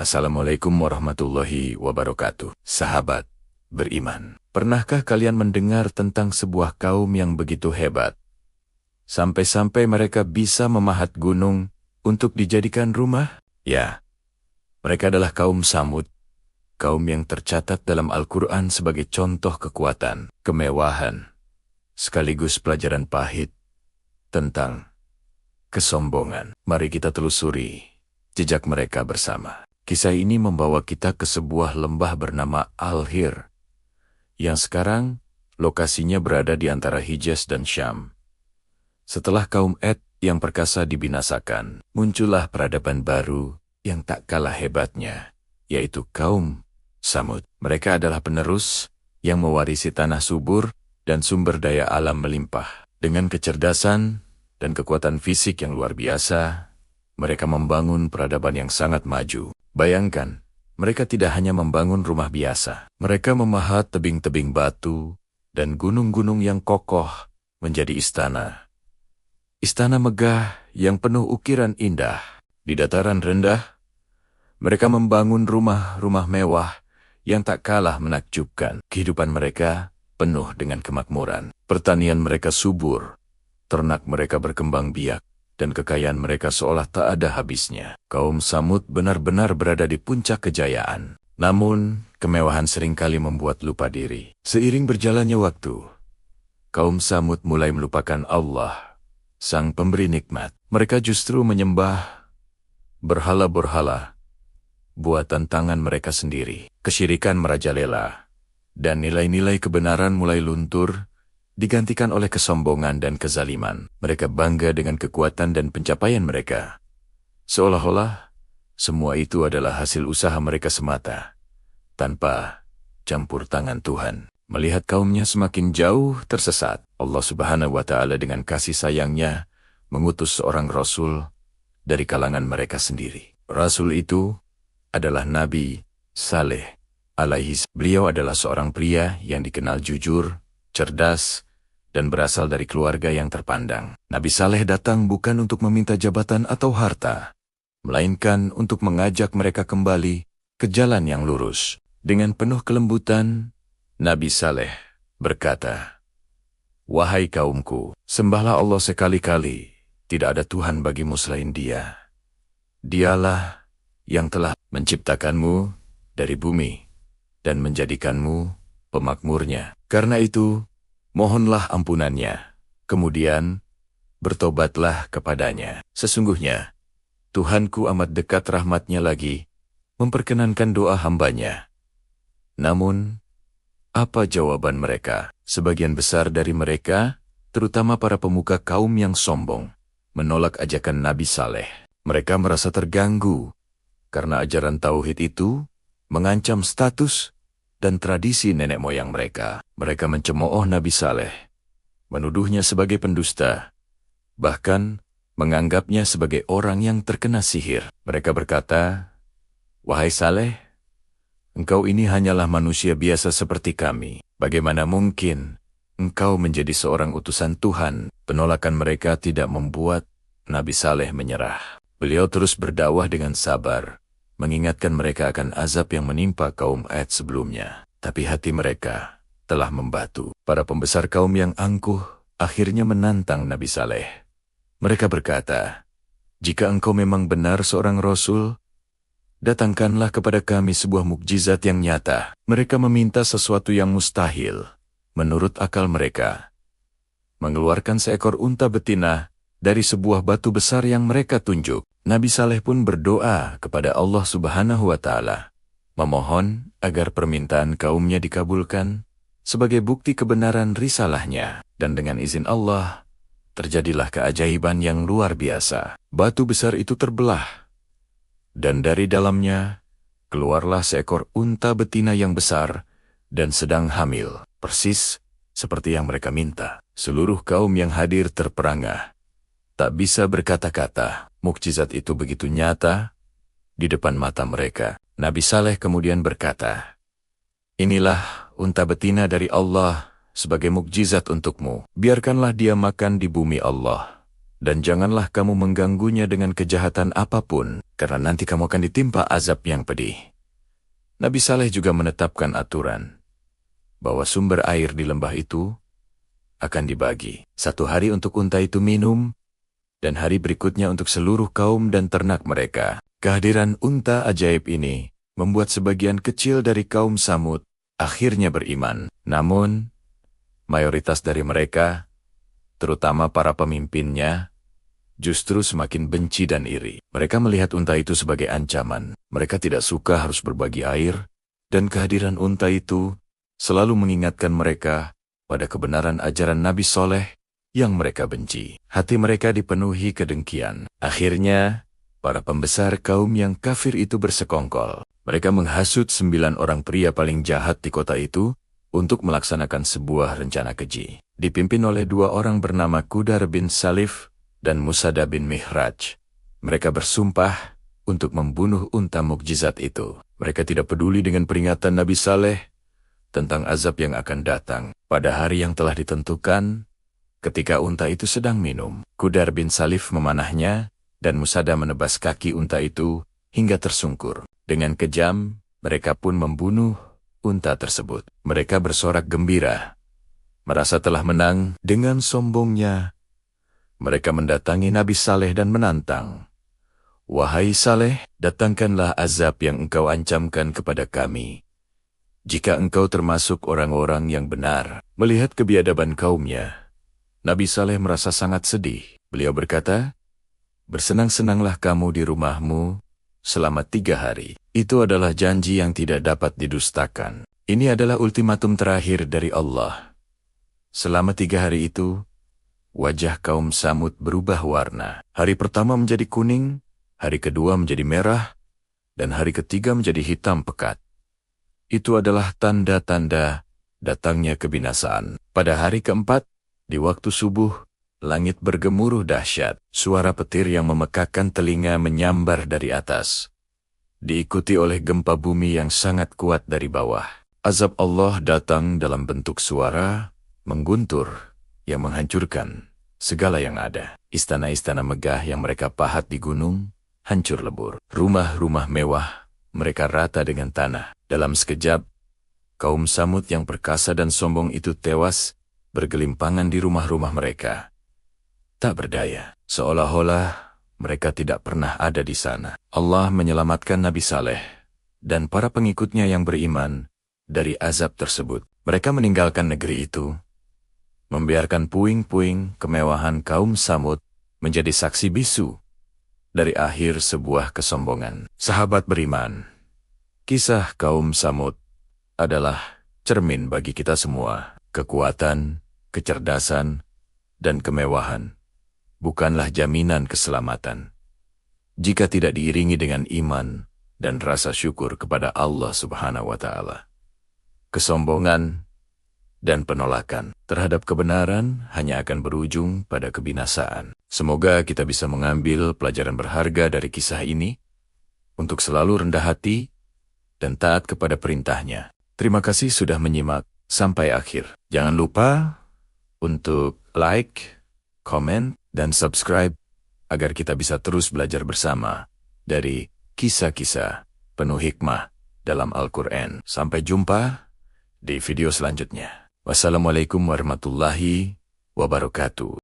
Assalamualaikum warahmatullahi wabarakatuh. Sahabat beriman, pernahkah kalian mendengar tentang sebuah kaum yang begitu hebat? Sampai-sampai mereka bisa memahat gunung untuk dijadikan rumah? Ya, mereka adalah kaum Samud, kaum yang tercatat dalam Al-Quran sebagai contoh kekuatan, kemewahan, sekaligus pelajaran pahit tentang kesombongan. Mari kita telusuri jejak mereka bersama. Kisah ini membawa kita ke sebuah lembah bernama Al-Hir, yang sekarang lokasinya berada di antara Hijaz dan Syam. Setelah kaum Ad yang perkasa dibinasakan, muncullah peradaban baru yang tak kalah hebatnya, yaitu kaum Samud. Mereka adalah penerus yang mewarisi tanah subur dan sumber daya alam melimpah. Dengan kecerdasan dan kekuatan fisik yang luar biasa, mereka membangun peradaban yang sangat maju. Bayangkan, mereka tidak hanya membangun rumah biasa. Mereka memahat tebing-tebing batu dan gunung-gunung yang kokoh menjadi istana. Istana megah yang penuh ukiran indah. Di dataran rendah, mereka membangun rumah-rumah mewah yang tak kalah menakjubkan. Kehidupan mereka penuh dengan kemakmuran. Pertanian mereka subur, ternak mereka berkembang biak, dan kekayaan mereka seolah tak ada habisnya. Kaum Samud benar-benar berada di puncak kejayaan. Namun, kemewahan seringkali membuat lupa diri. Seiring berjalannya waktu, kaum Samud mulai melupakan Allah, Sang Pemberi Nikmat. Mereka justru menyembah berhala-berhala buatan tangan mereka sendiri. Kesyirikan merajalela, dan nilai-nilai kebenaran mulai luntur, digantikan oleh kesombongan dan kezaliman. Mereka bangga dengan kekuatan dan pencapaian mereka, seolah-olah semua itu adalah hasil usaha mereka semata, tanpa campur tangan Tuhan. Melihat kaumnya semakin jauh tersesat, Allah Subhanahu wa Ta'ala dengan kasih sayangnya mengutus seorang Rasul dari kalangan mereka sendiri. Rasul itu adalah Nabi Saleh alaihi. Beliau adalah seorang pria yang dikenal jujur, cerdas, dan berasal dari keluarga yang terpandang. Nabi Saleh datang bukan untuk meminta jabatan atau harta, melainkan untuk mengajak mereka kembali ke jalan yang lurus. Dengan penuh kelembutan, Nabi Saleh berkata, "Wahai kaumku, sembahlah Allah sekali-kali, tidak ada Tuhan bagimu selain Dia. Dialah yang telah menciptakanmu dari bumi dan menjadikanmu pemakmurnya. Karena itu, mohonlah ampunannya, kemudian bertobatlah kepadanya. Sesungguhnya, Tuhanku amat dekat rahmatnya lagi, memperkenankan doa hambanya." Namun, apa jawaban mereka? Sebagian besar dari mereka, terutama para pemuka kaum yang sombong, menolak ajakan Nabi Saleh. Mereka merasa terganggu, karena ajaran Tauhid itu mengancam status dan tradisi nenek moyang mereka. Mereka mencemooh Nabi Saleh, menuduhnya sebagai pendusta, bahkan menganggapnya sebagai orang yang terkena sihir. Mereka berkata, "Wahai Saleh, engkau ini hanyalah manusia biasa seperti kami. Bagaimana mungkin engkau menjadi seorang utusan Tuhan?" Penolakan mereka tidak membuat Nabi Saleh menyerah. Beliau terus berdakwah dengan sabar, mengingatkan mereka akan azab yang menimpa kaum Ad sebelumnya. Tapi hati mereka telah membatu. Para pembesar kaum yang angkuh akhirnya menantang Nabi Saleh. Mereka berkata, "Jika engkau memang benar seorang Rasul, datangkanlah kepada kami sebuah mukjizat yang nyata." Mereka meminta sesuatu yang mustahil. Menurut akal mereka, mengeluarkan seekor unta betina dari sebuah batu besar yang mereka tunjuk. Nabi Saleh pun berdoa kepada Allah Subhanahu wa Ta'ala, memohon agar permintaan kaumnya dikabulkan sebagai bukti kebenaran risalahnya. Dan dengan izin Allah, terjadilah keajaiban yang luar biasa. Batu besar itu terbelah, dan dari dalamnya keluarlah seekor unta betina yang besar dan sedang hamil, persis seperti yang mereka minta. Seluruh kaum yang hadir terperangah, tak bisa berkata-kata. Mukjizat itu begitu nyata di depan mata mereka. Nabi Saleh kemudian berkata, "Inilah unta betina dari Allah sebagai mukjizat untukmu. Biarkanlah dia makan di bumi Allah dan janganlah kamu mengganggunya dengan kejahatan apapun, karena nanti kamu akan ditimpa azab yang pedih. Nabi Saleh juga menetapkan aturan bahwa sumber air di lembah itu akan dibagi. 1 hari untuk unta itu minum, dan hari berikutnya untuk seluruh kaum dan ternak mereka. Kehadiran unta ajaib ini membuat sebagian kecil dari kaum Samud akhirnya beriman. Namun, mayoritas dari mereka, terutama para pemimpinnya, justru semakin benci dan iri. Mereka melihat unta itu sebagai ancaman. Mereka tidak suka harus berbagi air, dan kehadiran unta itu selalu mengingatkan mereka pada kebenaran ajaran Nabi Soleh yang mereka benci. Hati mereka dipenuhi kedengkian. Akhirnya, para pembesar kaum yang kafir itu bersekongkol. Mereka menghasut 9 orang pria paling jahat di kota itu untuk melaksanakan sebuah rencana keji. Dipimpin oleh 2 orang bernama Qudar bin Salif dan Musada bin Mihraj. Mereka bersumpah untuk membunuh unta mukjizat itu. Mereka tidak peduli dengan peringatan Nabi Saleh tentang azab yang akan datang. Pada hari yang telah ditentukan, ketika unta itu sedang minum, Qudar bin Salif memanahnya dan Musada menebas kaki unta itu hingga tersungkur. Dengan kejam, mereka pun membunuh unta tersebut. Mereka bersorak gembira, merasa telah menang. Dengan sombongnya, mereka mendatangi Nabi Saleh dan menantang, "Wahai Saleh, datangkanlah azab yang engkau ancamkan kepada kami, jika engkau termasuk orang-orang yang benar." Melihat kebiadaban kaumnya, Nabi Saleh merasa sangat sedih. Beliau berkata, "Bersenang-senanglah kamu di rumahmu selama 3 hari. Itu adalah janji yang tidak dapat didustakan. Ini adalah ultimatum terakhir dari Allah." Selama 3 hari itu, wajah kaum Samud berubah warna. Hari pertama menjadi kuning, hari kedua menjadi merah, dan hari ketiga menjadi hitam pekat. Itu adalah tanda-tanda datangnya kebinasaan. Pada hari keempat, di waktu subuh, langit bergemuruh dahsyat. Suara petir yang memekakkan telinga menyambar dari atas, diikuti oleh gempa bumi yang sangat kuat dari bawah. Azab Allah datang dalam bentuk suara mengguntur yang menghancurkan segala yang ada. Istana-istana megah yang mereka pahat di gunung hancur lebur. Rumah-rumah mewah mereka rata dengan tanah. Dalam sekejap, kaum Samud yang perkasa dan sombong itu tewas bergelimpangan di rumah-rumah mereka. Tak berdaya, seolah-olah mereka tidak pernah ada di sana. Allah menyelamatkan Nabi Saleh dan para pengikutnya yang beriman dari azab tersebut. Mereka meninggalkan negeri itu, membiarkan puing-puing kemewahan kaum Samud menjadi saksi bisu dari akhir sebuah kesombongan. Sahabat beriman, kisah kaum Samud adalah cermin bagi kita semua. Kekuatan, kecerdasan, dan kemewahan bukanlah jaminan keselamatan jika tidak diiringi dengan iman dan rasa syukur kepada Allah Subhanahu wa Ta'ala. Kesombongan dan penolakan terhadap kebenaran hanya akan berujung pada kebinasaan. Semoga kita bisa mengambil pelajaran berharga dari kisah ini untuk selalu rendah hati dan taat kepada perintahnya. Terima kasih sudah menyimak sampai akhir. Jangan lupa untuk like, komen, dan subscribe agar kita bisa terus belajar bersama dari kisah-kisah penuh hikmah dalam Al-Quran. Sampai jumpa di video selanjutnya. Wassalamualaikum warahmatullahi wabarakatuh.